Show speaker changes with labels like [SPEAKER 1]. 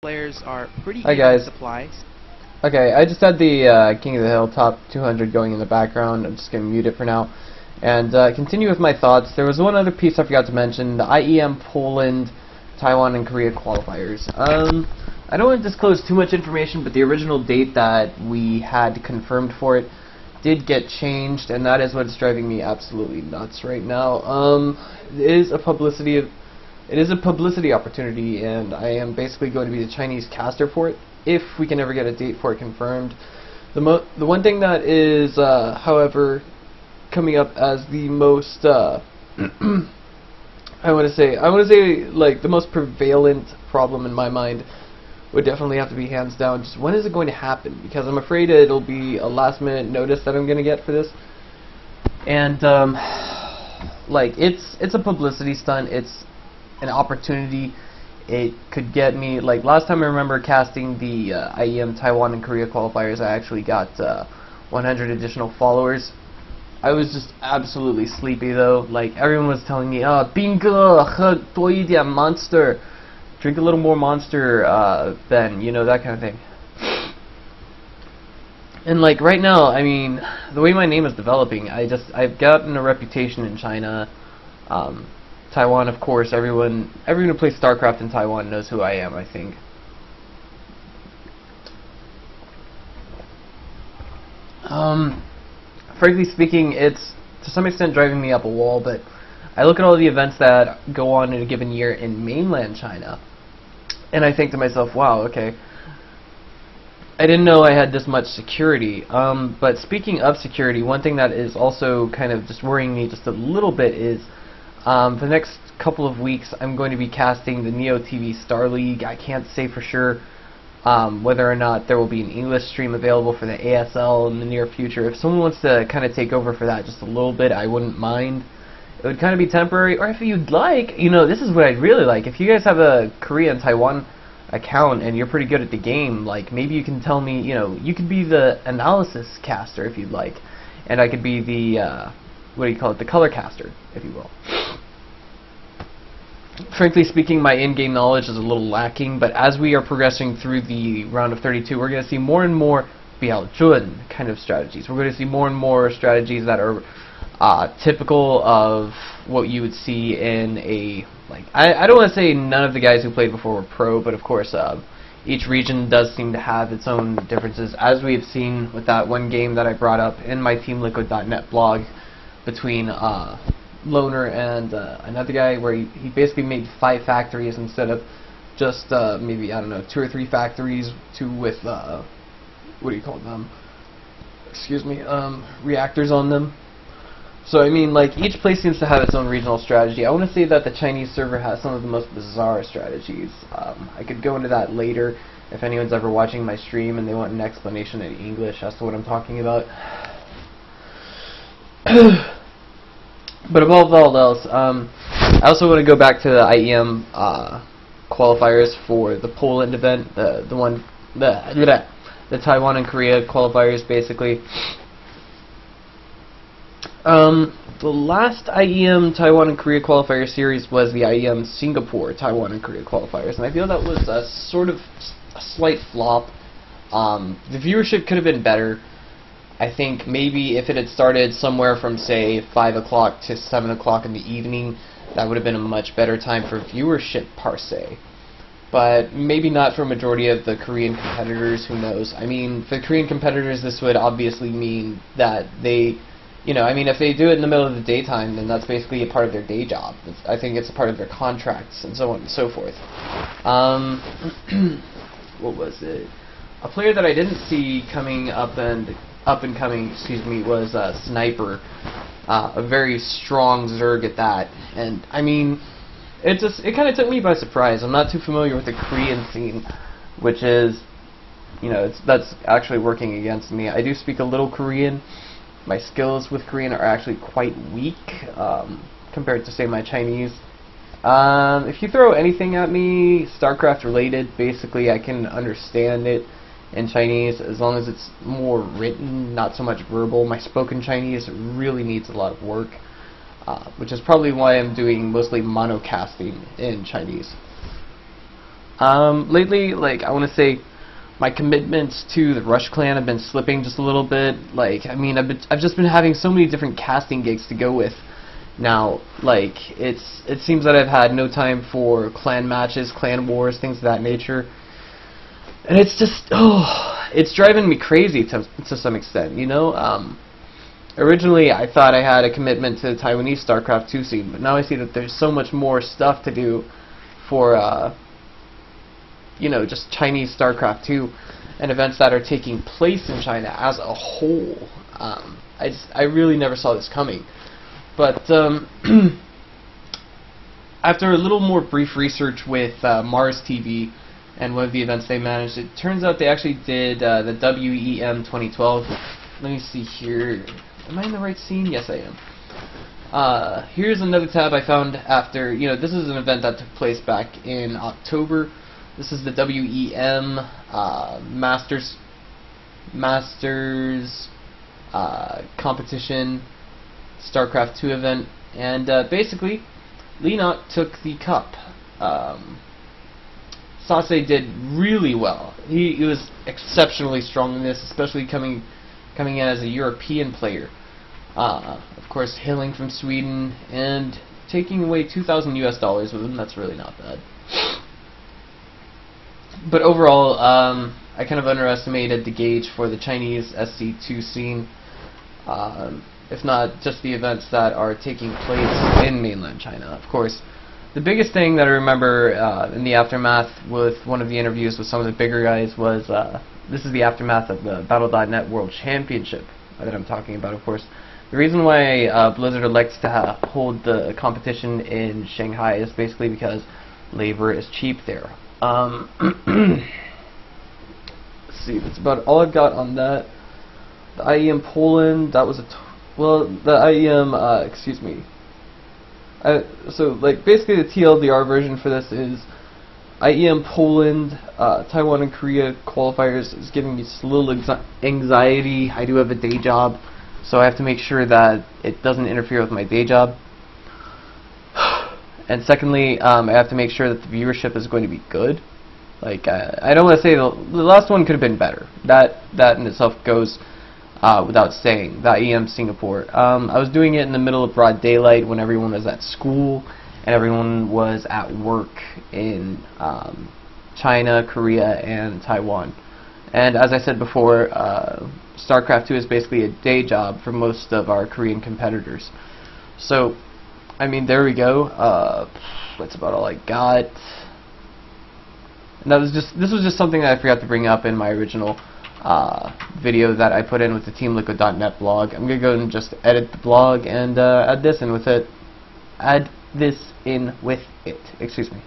[SPEAKER 1] players are pretty
[SPEAKER 2] Hi
[SPEAKER 1] even
[SPEAKER 2] guys.
[SPEAKER 1] supplies.
[SPEAKER 2] Okay, I just had the King of the Hill top 200 going in the background. I'm just going to mute it for now. And continue with my thoughts. There was one other piece I forgot to mention, the IEM Poland, Taiwan, and Korea qualifiers. I don't want to disclose too much information, but the original date that we had confirmed for it did get changed, and that is what's driving me absolutely nuts right now. It is a publicity opportunity, and I am basically going to be the Chinese caster for it, if we can ever get a date for it confirmed. The one thing that is, however, coming up as the most, I want to say like the most prevalent problem in my mind would definitely have to be hands down just when is it going to happen, because I'm afraid it'll be a last minute notice that I'm going to get for this. And like it's a publicity stunt, it's an opportunity. It could get me, like last time I remember casting the IEM Taiwan and Korea qualifiers, I actually got 100 additional followers. I was just absolutely sleepy though. Like everyone was telling me, "兵哥喝多一点 Monster, drink a little more Monster, Ben," you know, that kind of thing. And like right now, I mean, the way my name is developing, I've gotten a reputation in China. Taiwan, of course, everyone who plays StarCraft in Taiwan knows who I am, I think. Frankly speaking, it's to some extent driving me up a wall, but I look at all the events that go on in a given year in mainland China, and I think to myself, wow, okay, I didn't know I had this much security. But speaking of security, one thing that is also kind of just worrying me just a little bit is for the next couple of weeks I'm going to be casting the Neo TV Star League. I can't say for sure whether or not there will be an English stream available for the ASL in the near future. If someone wants to kind of take over for that just a little bit, I wouldn't mind. It would kind of be temporary, or if you'd like, you know, this is what I'd really like. If you guys have a Korea and Taiwan account and you're pretty good at the game, like maybe you can tell me, you know, you could be the analysis caster if you'd like, and I could be the what do you call it, the color caster, if you will. Frankly speaking, my in-game knowledge is a little lacking, but as we are progressing through the round of 32, we're going to see more and more Biao-Jun kind of strategies. We're going to see more and more strategies that are typical of what you would see in a, like, I don't want to say none of the guys who played before were pro, but of course each region does seem to have its own differences, as we have seen with that one game that I brought up in my TeamLiquid.net blog between Loner and another guy, where he basically made 5 factories instead of just maybe, I don't know, 2 or 3 factories, with what do you call them? Excuse me, reactors on them. So I mean, like, each place seems to have its own regional strategy. I want to say that the Chinese server has some of the most bizarre strategies. I could go into that later if anyone's ever watching my stream and they want an explanation in English as to what I'm talking about. But above all else, I also want to go back to the IEM qualifiers for the Poland event, the Taiwan and Korea qualifiers, basically. The last IEM Taiwan and Korea qualifier series was the IEM Singapore Taiwan and Korea qualifiers, and I feel that was a sort of a slight flop. The viewership could have been better. I think maybe if it had started somewhere from, say, 5 o'clock to 7 o'clock in the evening, that would have been a much better time for viewership, per se. But maybe not for a majority of the Korean competitors, who knows. I mean, for Korean competitors, this would obviously mean that they, you know, I mean, if they do it in the middle of the daytime, then that's basically a part of their day job. I think it's a part of their contracts, and so on and so forth. What was it? A player that I didn't see coming up and coming, excuse me, was Sniper, a very strong Zerg at that. And I mean, it kind of took me by surprise. I'm not too familiar with the Korean scene, which is, you know, that's actually working against me. I do speak a little Korean. My skills with Korean are actually quite weak compared to, say, my Chinese. If you throw anything at me StarCraft related, basically I can understand it in Chinese, as long as it's more written, not so much verbal. My spoken Chinese really needs a lot of work, which is probably why I'm doing mostly monocasting in Chinese. Lately, like, I want to say my commitments to the Rush clan have been slipping just a little bit. Like, I mean, I've just been having so many different casting gigs to go with now. Like, it seems that I've had no time for clan matches, clan wars, things of that nature, and it's just, it's driving me crazy to some extent, you know. Originally, I thought I had a commitment to the Taiwanese StarCraft 2 scene, but now I see that there's so much more stuff to do for you know, just Chinese StarCraft 2 and events that are taking place in China as a whole. I really never saw this coming. But after a little more brief research with Mars TV and one of the events they managed, it turns out they actually did the WEM 2012. Let me see here. Am I in the right scene? yes, I am. Here's another tab I found after, you know, this is an event that took place back in October. This is the WEM Masters competition StarCraft 2 event, and basically Leonot took the cup. Sase did really well. He was exceptionally strong in this, especially coming in as a European player. Of course, hailing from Sweden and taking away $2,000 US with him. That's really not bad. But overall, I kind of underestimated the gauge for the Chinese SC2 scene, if not just the events that are taking place in mainland China. Of course, the biggest thing that I remember in the aftermath with one of the interviews with some of the bigger guys was, this is the aftermath of the Battle.net World Championship that I'm talking about, of course. The reason why Blizzard elects to hold the competition in Shanghai is basically because labor is cheap there. Let's see, that's about all I've got on that. The IEM Poland, that was the IEM, excuse me. So, like, basically the TLDR version for this is IEM Poland, Taiwan and Korea qualifiers is giving me just a little anxiety. I do have a day job, so I have to make sure that it doesn't interfere with my day job. And secondly, I have to make sure that the viewership is going to be good. Like, I don't want to say the last one could have been better. That in itself goes without saying. The IEM Singapore. I was doing it in the middle of broad daylight when everyone was at school and everyone was at work in China, Korea, and Taiwan. And as I said before, StarCraft 2 is basically a day job for most of our Korean competitors. So, I mean, there we go. That's about all I got. And this was just something that I forgot to bring up in my original video that I put in with the TeamLiquid.net blog. I'm gonna go and just edit the blog and add this in with it. Excuse me.